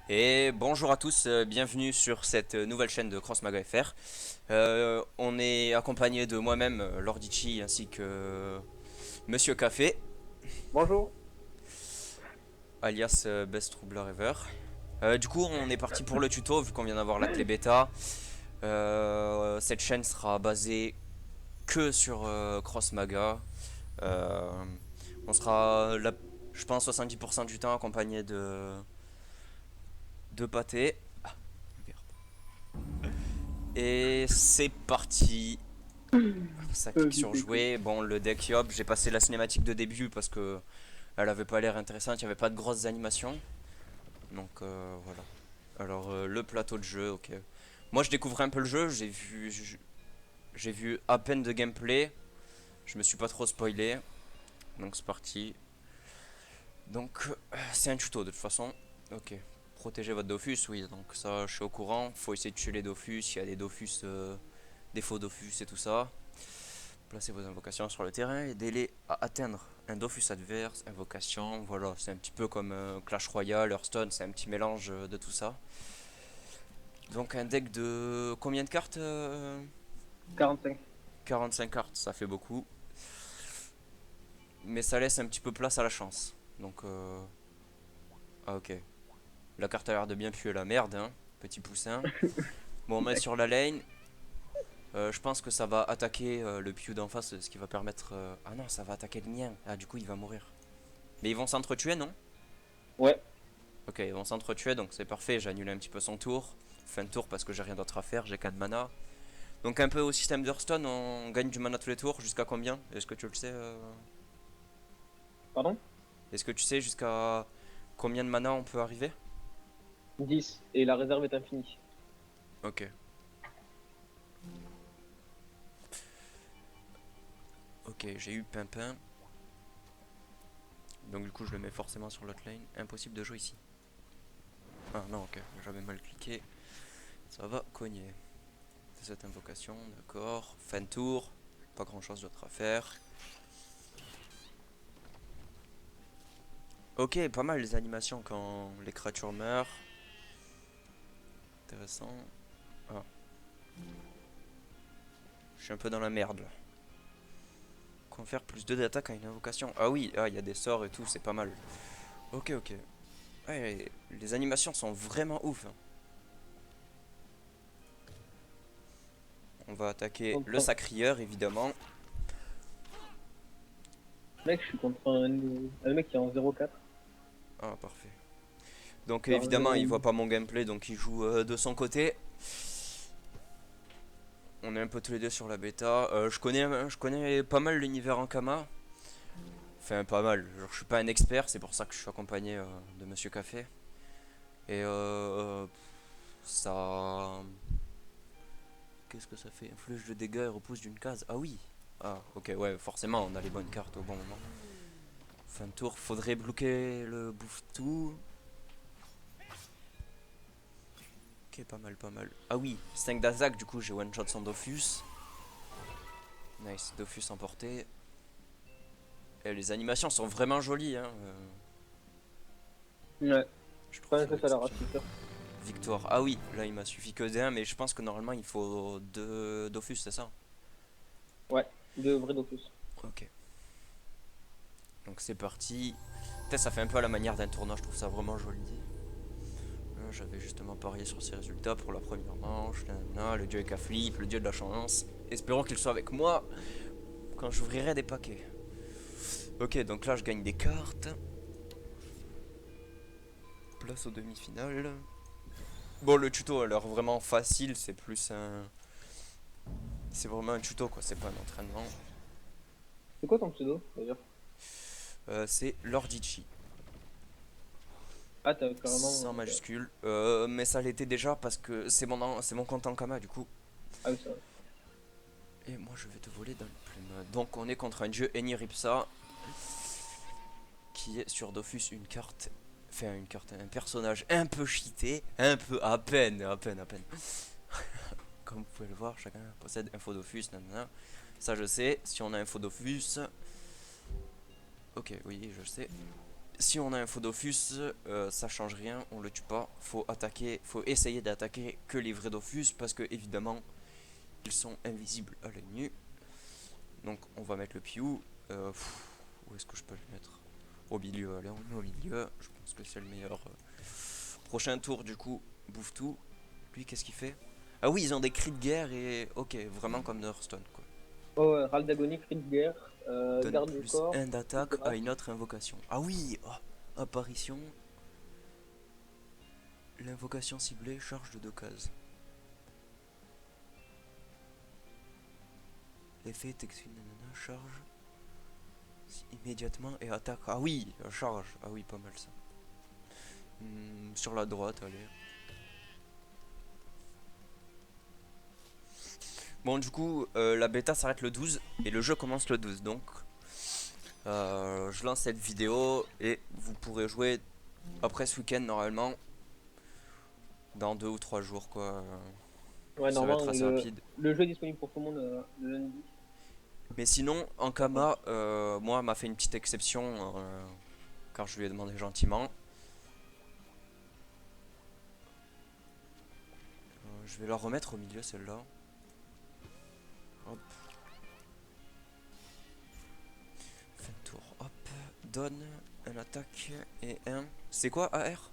Et bonjour à tous, bienvenue sur cette nouvelle chaîne de CrossMaga FR. On est accompagné de moi-même, Lordici, ainsi que Monsieur Café, Bonjour. alias Best Troubler Ever. Du coup, on est parti pour le tuto, vu qu'on vient d'avoir la clé bêta. Cette chaîne sera basée que sur CrossMaga. Euh, on sera, je pense, 70% du temps accompagné de pâté. Et c'est parti. Ça clique Du sur PQ. jouer. Bon, le deck Yob, j'ai passé la cinématique de début parce que elle avait pas l'air intéressante, il n'y avait pas de grosses animations. Donc voilà. Alors le plateau de jeu, ok. Moi je découvrais un peu le jeu, j'ai vu à peine de gameplay. Je me suis pas trop spoilé. Donc c'est parti. Donc c'est un tuto de toute façon. Ok. Protéger votre Dofus, oui, donc ça je suis au courant. Faut essayer de tuer les Dofus, il y a des Dofus, des faux Dofus et tout ça. Placez vos invocations sur le terrain, aidez-les à atteindre un Dofus adverse, invocation, voilà, c'est un petit peu comme Clash Royale, Hearthstone, c'est un petit mélange de tout ça. Donc un deck de combien de cartes 45. 45 cartes, ça fait beaucoup, mais ça laisse un petit peu place à la chance. Donc ah ok, la carte a l'air de bien puer la merde, hein, petit poussin. Bon, on met sur la lane. Je pense que ça va attaquer le Pew d'en face, ce qui va permettre... Ah non, ça va attaquer le mien. Ah, du coup, il va mourir. Mais ils vont s'entretuer, non? Ouais. Ok, ils vont s'entretuer, donc c'est parfait. J'annule un petit peu son tour. Fin de tour parce que j'ai rien d'autre à faire, j'ai 4 mana. Donc un peu au système d'Hearthstone, on gagne du mana tous les tours. Jusqu'à combien? Est-ce que tu le sais Pardon? Est-ce que tu sais jusqu'à combien de mana on peut arriver? 10. Et la réserve est infinie. Ok. Ok, j'ai eu Pimpin. Donc du coup, je le mets forcément sur l'autre lane. Impossible de jouer ici. Ah non, ok, j'avais mal cliqué. Ça va cogner. C'est cette invocation, d'accord. Fin de tour. Pas grand chose d'autre à faire. Ok, pas mal les animations quand les créatures meurent. Intéressant. Ah, je suis un peu dans la merde là. Confère plus 2 d'attaque à une invocation. Ah oui, ah, il y a des sorts et tout, c'est pas mal. Ok, ok. Ouais, les animations sont vraiment ouf, hein. On va attaquer Contre le sacrieur, évidemment. mec, je suis contre un mec qui est en 0,4. Ah, parfait. Donc Genre évidemment, il 0. voit pas mon gameplay, donc il joue de son côté. On est un peu tous les deux sur la bêta. Je connais pas mal l'univers Ankama. Enfin, pas mal. Genre, je suis pas un expert, c'est pour ça que je suis accompagné de Monsieur Café. Et ça... Qu'est-ce que ça fait? Inflige de dégâts et repousse d'une case. Ah oui. Ah, ok, ouais, forcément, on a les bonnes cartes au bon moment. Fin de tour, faudrait bloquer le bouffe-tout. Ok, pas mal, pas mal. Ah oui, 5 d'Azak, du coup, j'ai one-shot son Dofus. Nice, Dofus emporté. Et les animations sont vraiment jolies, hein. Ouais. Je trouve Pas ça que ça la exceptionnel. rassure. Victoire. Ah oui, là, il m'a suffi que d'un, mais je pense que normalement, il faut 2 Dofus, c'est ça? Ouais. De vrai Dofus. Ok. Donc c'est parti. Peut-être ça fait un peu à la manière d'un tournoi, je trouve ça vraiment joli. J'avais justement parié sur ces résultats pour la première manche. Nanana, le dieu est flip, le dieu de la chance. Espérons qu'il soit avec moi quand j'ouvrirai des paquets. Ok, donc là je gagne des cartes. Place aux demi-finales. Bon, le tuto a l'air vraiment facile, c'est plus un. C'est vraiment un tuto quoi, c'est pas un entraînement. C'est quoi ton pseudo, d'ailleurs? C'est Lordici. Ah, t'as carrément. Sans Ouais. majuscule. Mais ça l'était déjà parce que c'est mon compte en Kama du coup. Ah oui, ça va. Et moi je vais te voler dans le plume. Donc on est contre un dieu Eniripsa qui est sur Dofus une carte. Enfin une carte, un personnage un peu cheaté, un peu à peine, à peine, à peine. Comme vous pouvez le voir, chacun possède un faux Dofus, nanana. Ça je sais, si on a un faux Dofus. Ok, oui, je sais. Si on a un faux Dofus, ça change rien, on le tue pas. Faut attaquer, faut essayer d'attaquer que les vrais Dofus parce que évidemment ils sont invisibles à l'œil nu. Donc on va mettre le Piou. Où est-ce que je peux le mettre? Au milieu, allez on le met au milieu. Je pense que c'est le meilleur. Prochain tour du coup, bouffe tout. Lui qu'est-ce qu'il fait? Ah oui ils ont des cris de guerre et ok vraiment comme dans Hearthstone quoi. Oh, ouais, râle d'agonie, cri de guerre, Donne garde du plus corps, 1 d'attaque à grâce. une autre invocation. Ah oui, apparition. L'invocation ciblée charge de 2 cases. L'effet texte nanana charge immédiatement et attaque. Ah oui, charge. Ah oui, pas mal ça. Sur la droite, allez. Bon, du coup, la bêta s'arrête le 12 et le jeu commence le 12. Donc, je lance cette vidéo et vous pourrez jouer après ce week-end normalement. Dans 2 ou 3 jours, quoi. Ouais, Ça va être normalement, assez rapide. le jeu est disponible pour tout le monde le lundi. Mais sinon, Ankama, moi, m'a fait une petite exception car je lui ai demandé gentiment. Je vais la remettre au milieu, celle-là. Hop. Fin de tour. Hop. Donne un attaque et un. C'est quoi AR?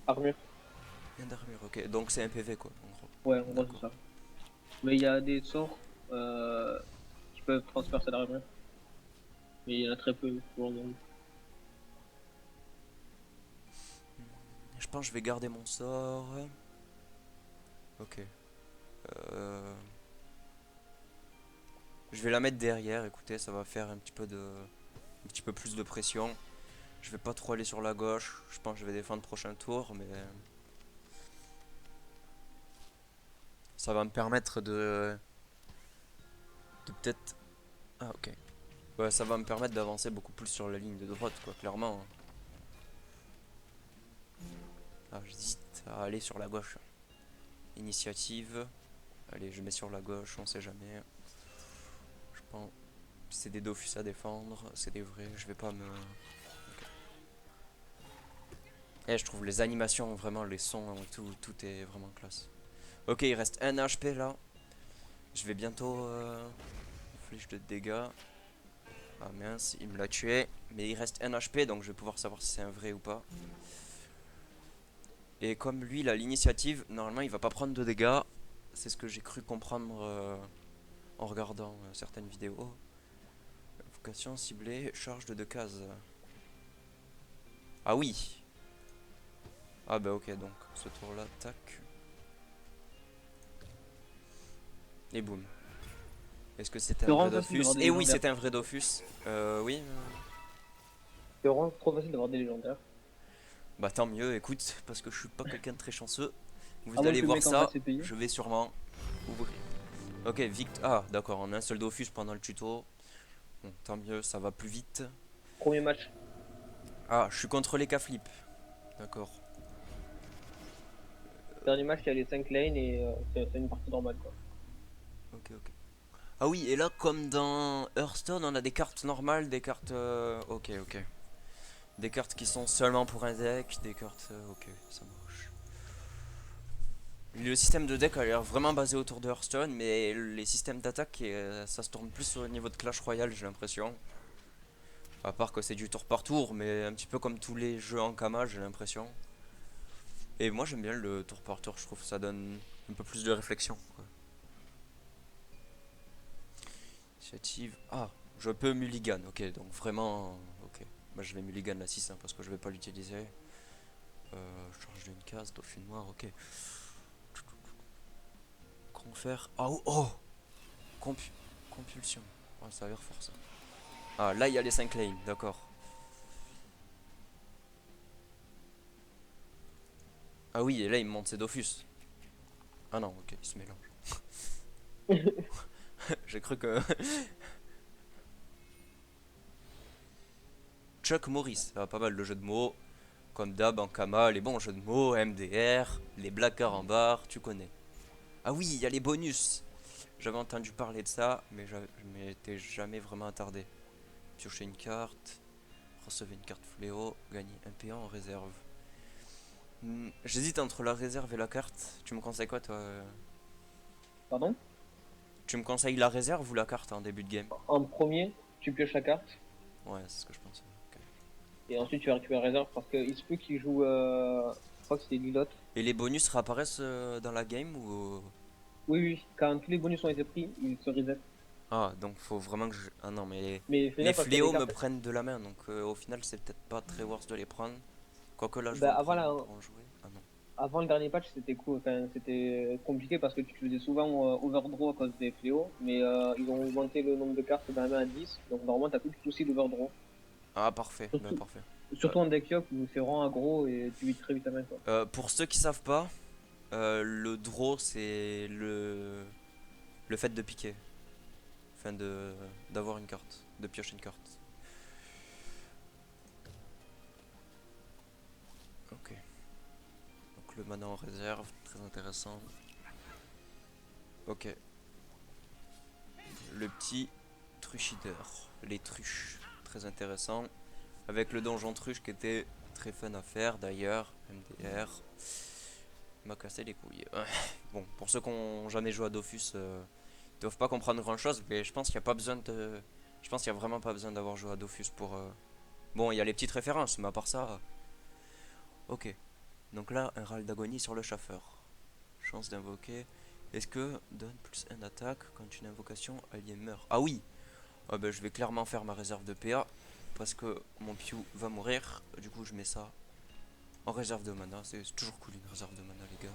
Armure. Un d'armure, ok. Donc c'est un PV, quoi, en gros. Ouais, en gros, c'est D'accord. ça. Mais il y a des sorts qui peuvent transpercer l'armure. Mais il y en a très peu pour le moment. Je pense que je vais garder mon sort. Ok. Je vais la mettre derrière, écoutez, ça va faire un petit peu plus de pression. Je vais pas trop aller sur la gauche. Je pense que je vais défendre prochain tour, mais ça va me permettre de peut-être. Ah ok. Ouais, ça va me permettre d'avancer beaucoup plus sur la ligne de droite, quoi, clairement. Ah, j'hésite à aller sur la gauche. Initiative. Allez, je mets sur la gauche, on sait jamais. Je pense. C'est des Dofus à défendre, c'est des vrais, je vais pas me. Ok. Eh, je trouve les animations, vraiment, les sons et tout est vraiment classe. Ok, il reste 1 HP là. Je vais bientôt. Flèche de dégâts. Ah mince, il me l'a tué. Mais il reste 1 HP donc je vais pouvoir savoir si c'est un vrai ou pas. Et comme lui il a l'initiative, normalement il va pas prendre de dégâts. C'est ce que j'ai cru comprendre en regardant certaines vidéos. Invocation ciblée, charge de 2 cases. Ah oui. Ah bah ok donc ce tour là, tac. Et boum. Est-ce que c'est C'est un vrai vraiment facile Dofus? d'avoir des Et oui légendaires. c'est un vrai Dofus. Oui. C'est vraiment trop facile d'avoir des légendaires. Bah tant mieux, écoute, parce que je suis pas quelqu'un de très chanceux. À Vous moins allez que le voir mec en face ça, ait payé. je vais sûrement ouvrir. Ok, Ah, d'accord, on a un seul Dofus pendant le tuto. Bon, tant mieux, ça va plus vite. Premier match. Ah, je suis contre les K-flip. D'accord. Dernier match, il y a les 5 lanes et c'est une partie normale quoi. Ok, ok. Ah oui, et là, comme dans Hearthstone, on a des cartes normales, des cartes. Ok, ok. Des cartes qui sont seulement pour un deck, des cartes. Ok, ça marche. Le système de deck a l'air vraiment basé autour de Hearthstone, mais les systèmes d'attaque, ça se tourne plus au niveau de Clash Royale, j'ai l'impression. À part que c'est du tour par tour, mais un petit peu comme tous les jeux en Kama, j'ai l'impression. Et moi j'aime bien le tour par tour, je trouve que ça donne un peu plus de réflexion, quoi. Initiative. Ah, je peux mulligan, ok, donc vraiment. Ok. Bah, je vais mulligan la 6 hein, parce que je vais pas l'utiliser. Charge d'une case, dauphin noir, ok. Confère. Ah oh, oh Compulsion. Ouais, ça a l'air fort ça. Ah, là il y a les 5 lanes, d'accord. Ah oui, et là il me monte ses Dofus. Ah non, ok, il se mélange. J'ai cru que. Chuck Morris, ah, pas mal de jeux de mots. Comme d'hab en Kama, les bons jeux de mots, MDR, les blagues carambars, tu connais. Ah oui, il y a les bonus. J'avais entendu parler de ça, mais je m'étais jamais vraiment attardé. Piocher une carte, Recevez une carte fléau, gagnez un payant en réserve. J'hésite entre la réserve et la carte. Tu me conseilles quoi, toi? Pardon? Tu me conseilles la réserve ou la carte en début de game? En premier, tu pioches la carte. Ouais, c'est ce que je pense. Ok. Et ensuite, tu vas récupérer la réserve parce qu'il se peut qu'il joue. Je crois que c'est Lilotte. Et les bonus réapparaissent dans la game ou... Oui, oui. Quand tous les bonus ont été pris, ils se reset. Ah, donc faut vraiment que je... Ah non, mais Mais fais les gaffe parce qu'il y a des fléaux me cartes. prennent de la main, donc au final c'est peut-être pas très worth de les prendre. Quoique là je vais Bah, en avant, prendre un la... pour en jouer. Ah non. avant le dernier patch, c'était cool. Enfin, c'était compliqué parce que tu faisais souvent overdraw à cause des fléaux. Mais ils ont augmenté le nombre de cartes dans la main à 10. Donc normalement, t'as plus de soucis d'overdraw. Ah parfait, bah Surtout, parfait. Euh, surtout en deck up où c'est vraiment aggro et tu vis très vite ta main, quoi. pour ceux qui savent pas, le draw c'est le fait de piquer. Enfin de d'avoir une carte, de piocher une carte. Ok. Donc le mana en réserve, très intéressant. Ok. Le petit truchideur, les truches, très intéressant. Avec le donjon truche qui était très fun à faire d'ailleurs, MDR. Il m'a cassé les couilles. Ouais. Bon, pour ceux qui n'ont jamais joué à Dofus, ils doivent pas comprendre grand chose, mais je pense qu'il n'y a pas besoin de. Je pense qu'il y a vraiment pas besoin d'avoir joué à Dofus pour. Bon, il y a les petites références, mais à part ça. Ok. Donc là, un râle d'agonie sur le chauffeur. Chance d'invoquer. Est-ce que donne plus un attaque quand une invocation alliée meurt? Ah oui. Ah ben, je vais clairement faire ma réserve de PA parce que mon Pew va mourir. Du coup, je mets ça en réserve de mana. C'est toujours cool une réserve de mana, les gars.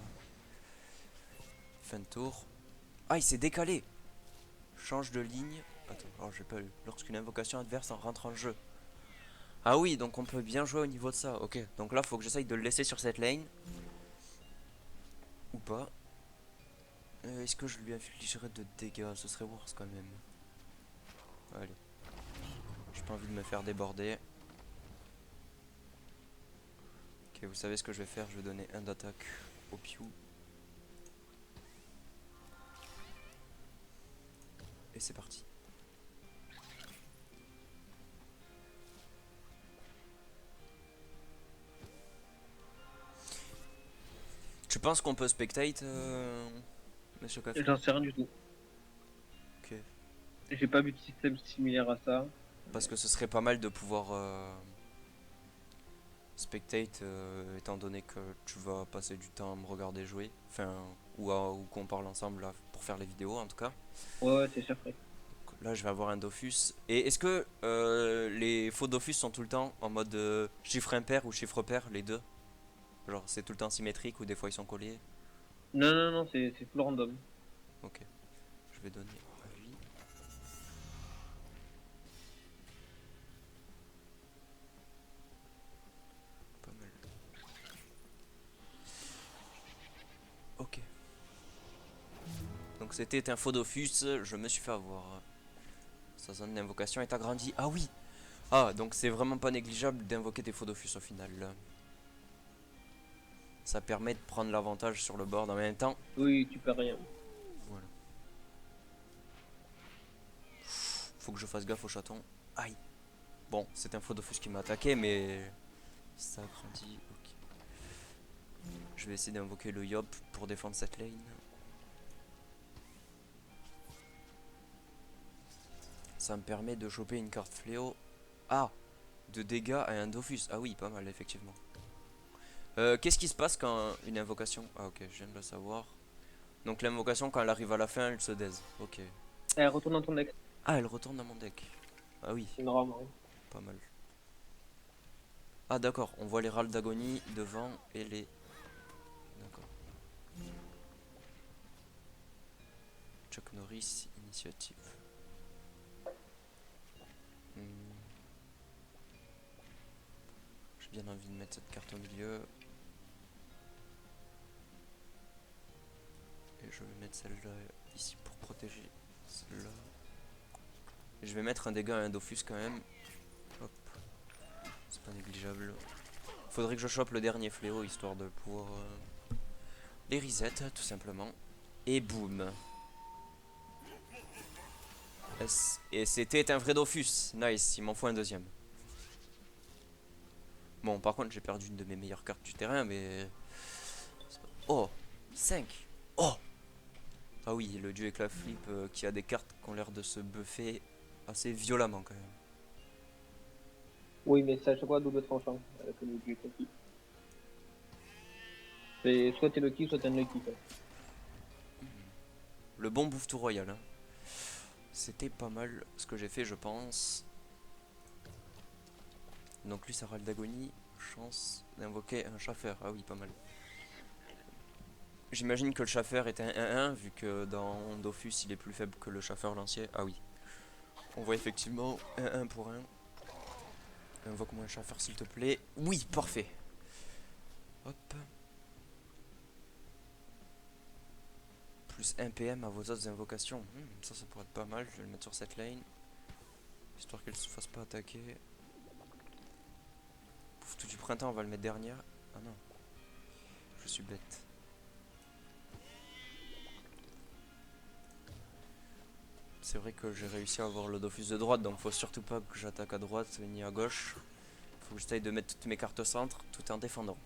Fin de tour. Ah, il s'est décalé. Change de ligne. Attends, alors j'ai pas eu. Lorsqu'une invocation adverse en rentre en jeu. Ah oui, donc on peut bien jouer au niveau de ça. Ok, donc là, faut que j'essaye de le laisser sur cette lane. Ou pas. Est-ce que je lui infligerais de dégâts? Ce serait worse quand même. Allez. J'ai pas envie de me faire déborder. Ok, vous savez ce que je vais faire. Je vais donner un d'attaque au Pew. Et c'est parti. Tu penses qu'on peut spectate, Monsieur Café? J'en sais rien du tout. Ok. J'ai pas vu de système similaire à ça. Parce que ce serait pas mal de pouvoir spectate, étant donné que tu vas passer du temps à me regarder jouer. Enfin, ou qu'on parle ensemble là, pour faire les vidéos en tout cas. Ouais, ouais, c'est sûr, frère. Donc là, je vais avoir un Dofus. Et est-ce que les faux Dofus sont tout le temps en mode chiffre impair ou chiffre pair, les deux? Genre, c'est tout le temps symétrique ou des fois ils sont collés? Non, non, non, c'est full random. Ok. Je vais donner à lui. Pas mal. Ok. Donc c'était un faux Dofus, je me suis fait avoir. Sa zone d'invocation est agrandie. Ah oui. Ah, donc c'est vraiment pas négligeable d'invoquer des faux Dofus au final. Ça permet de prendre l'avantage sur le board en même temps. Oui, tu perds rien. Voilà. Faut que je fasse gaffe au chaton. Aïe. Bon, c'est un faux Dofus qui m'a attaqué, mais ça agrandit. Ok. Je vais essayer d'invoquer le Yop pour défendre cette lane. Ça me permet de choper une carte fléau. Ah, de dégâts à un Dofus. Ah oui, pas mal, effectivement. Qu'est-ce qui se passe quand une invocation... Ah ok, je viens de le savoir. Donc l'invocation, quand elle arrive à la fin, elle se daise. Ok. Elle retourne dans ton deck. Ah, elle retourne dans mon deck. Ah oui, Normalement. pas mal. Ah d'accord, on voit les râles d'agonie devant et les... D'accord. Chuck Norris, initiative. Hmm. J'ai bien envie de mettre cette carte au milieu. Et je vais mettre celle-là ici pour protéger celle-là. Et je vais mettre un dégât à un Dofus quand même. Hop. C'est pas négligeable. Faudrait que je chope le dernier fléau histoire de pouvoir les reset tout simplement. Et boum. Et c'était un vrai Dofus. Nice, il m'en faut un deuxième. Bon, par contre, j'ai perdu une de mes meilleures cartes du terrain, mais... Oh, 5. Oh. Ah oui, le dieu éclat flip qui a des cartes qui ont l'air de se buffer assez violemment quand même. Oui, mais c'est à chaque fois double tranchant avec le jeu conflit. C'est soit t'es lucky, soit t'es unlucky, quoi. Le bon bouffe tout royal, hein. C'était pas mal ce que j'ai fait, je pense. Donc lui, ça râle d'agonie. Chance d'invoquer un chaffer. Ah oui, pas mal. J'imagine que le chaffer est un 1-1, vu que dans Dofus, il est plus faible que le chaffer lancier. Ah oui. On voit effectivement 1-1 pour 1. Invoque-moi un chaffer, s'il te plaît. Oui, parfait. Hop. Plus 1 PM à vos autres invocations. Ça pourrait être pas mal. Je vais le mettre sur cette lane. Histoire qu'elle se fasse pas attaquer. Pouf, tout du printemps, on va le mettre dernière. Ah non. Je suis bête. C'est vrai que j'ai réussi à avoir le Dofus de droite, donc faut surtout pas que j'attaque à droite ni à gauche. Faut que j'essaye de mettre toutes mes cartes au centre tout en défendant.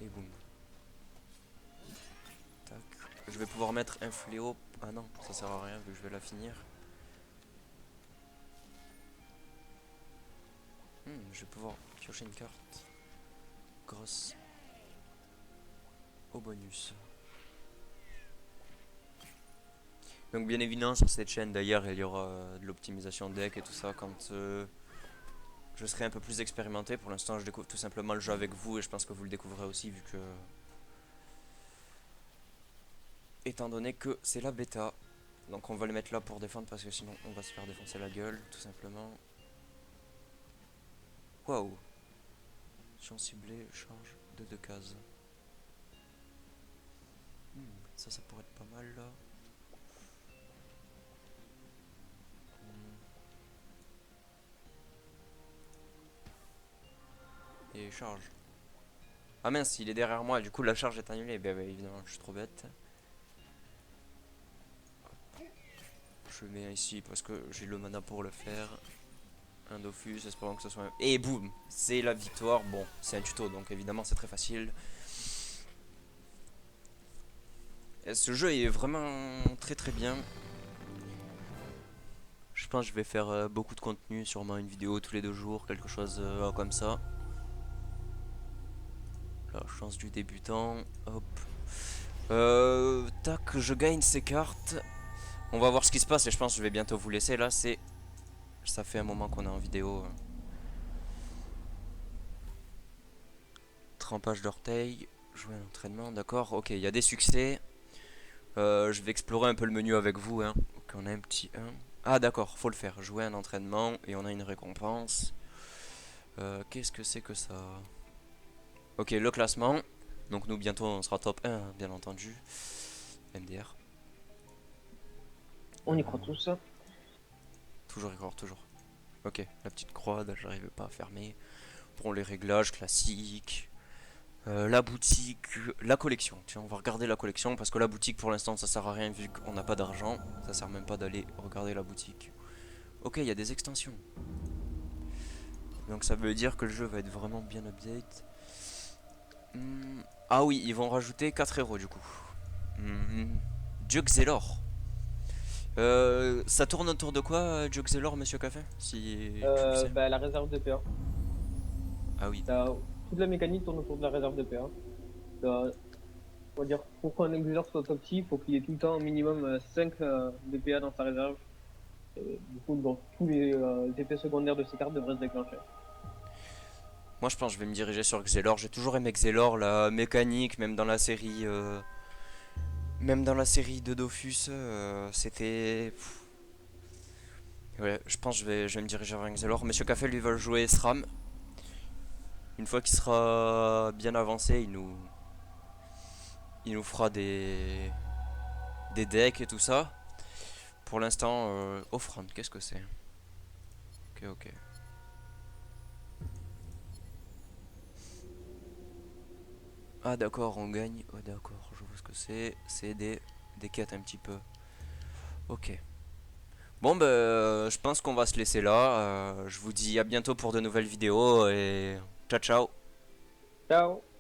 Et boum. Tac. Je vais pouvoir mettre un fléau. Ah non, ça sert à rien vu que je vais la finir. Je vais pouvoir piocher une carte. Grosse. Au bonus. Donc bien évidemment sur cette chaîne d'ailleurs il y aura de l'optimisation deck et tout ça quand je serai un peu plus expérimenté. Pour l'instant je découvre tout simplement le jeu avec vous et je pense que vous le découvrirez aussi vu que... Étant donné que c'est la bêta. Donc on va le mettre là pour défendre parce que sinon on va se faire défoncer la gueule tout simplement. Waouh. Champ ciblé, charge de 2 cases. Ça pourrait être pas mal là. Et charge. Ah mince, il est derrière moi, du coup la charge est annulée. Ben évidemment, je suis trop bête. Je le mets ici parce que j'ai le mana pour le faire. Un Dofus, espérons que ce soit un... Et boum, c'est la victoire. Bon, c'est un tuto, donc évidemment c'est très facile. Et ce jeu est vraiment très très bien. Je pense que je vais faire beaucoup de contenu, sûrement une vidéo tous les 2 jours, quelque chose comme ça. La chance du débutant, hop. Tac, je gagne ces cartes. On va voir ce qui se passe et je pense que je vais bientôt vous laisser là. Ça fait un moment qu'on est en vidéo. Trempage d'orteil, jouer un entraînement, d'accord. Ok, il y a des succès. Je vais explorer un peu le menu avec vous. Hein. Ok, on a un petit 1. Ah d'accord, faut le faire. Jouer un entraînement et on a une récompense. Qu'est-ce que c'est que ça? Ok, le classement. Donc nous bientôt on sera top 1, bien entendu. MDR. On y croit tous. Toujours record, toujours. Ok, la petite croix, j'arrive pas à fermer. Pour les réglages classiques. La boutique, la collection. Tiens, on va regarder la collection parce que la boutique pour l'instant ça sert à rien vu qu'on n'a pas d'argent. Ça sert même pas d'aller regarder la boutique. Ok, il y a des extensions. Donc ça veut dire que le jeu va être vraiment bien update. Ah oui, ils vont rajouter 4 héros du coup. Juxelor. Ça tourne autour de quoi, Juxelor, monsieur Café? Si tu le sais. Bah, la réserve de PA. Ah oui. Toute la mécanique tourne autour de la réserve de PA. On va dire, pour qu'un exileur soit top tier, il faut qu'il y ait tout le temps au minimum 5 DPA dans sa réserve. Du coup, donc, tous les effets secondaires de ces cartes devraient se déclencher. Moi je pense que je vais me diriger sur Xelor. J'ai toujours aimé Xelor, la mécanique, même dans la série. Même dans la série de Dofus, c'était. Ouais, je pense que je vais me diriger vers Xelor. Monsieur Café lui veut jouer SRAM. Une fois qu'il sera bien avancé, il nous fera des decks et tout ça. Pour l'instant, offrande, qu'est-ce que c'est? Ok, ok. Ah d'accord, on gagne. Oh d'accord, je vois ce que c'est. C'est des quêtes un petit peu. Ok. Bon, bah, je pense qu'on va se laisser là. Je vous dis à bientôt pour de nouvelles vidéos et ciao ciao. Ciao!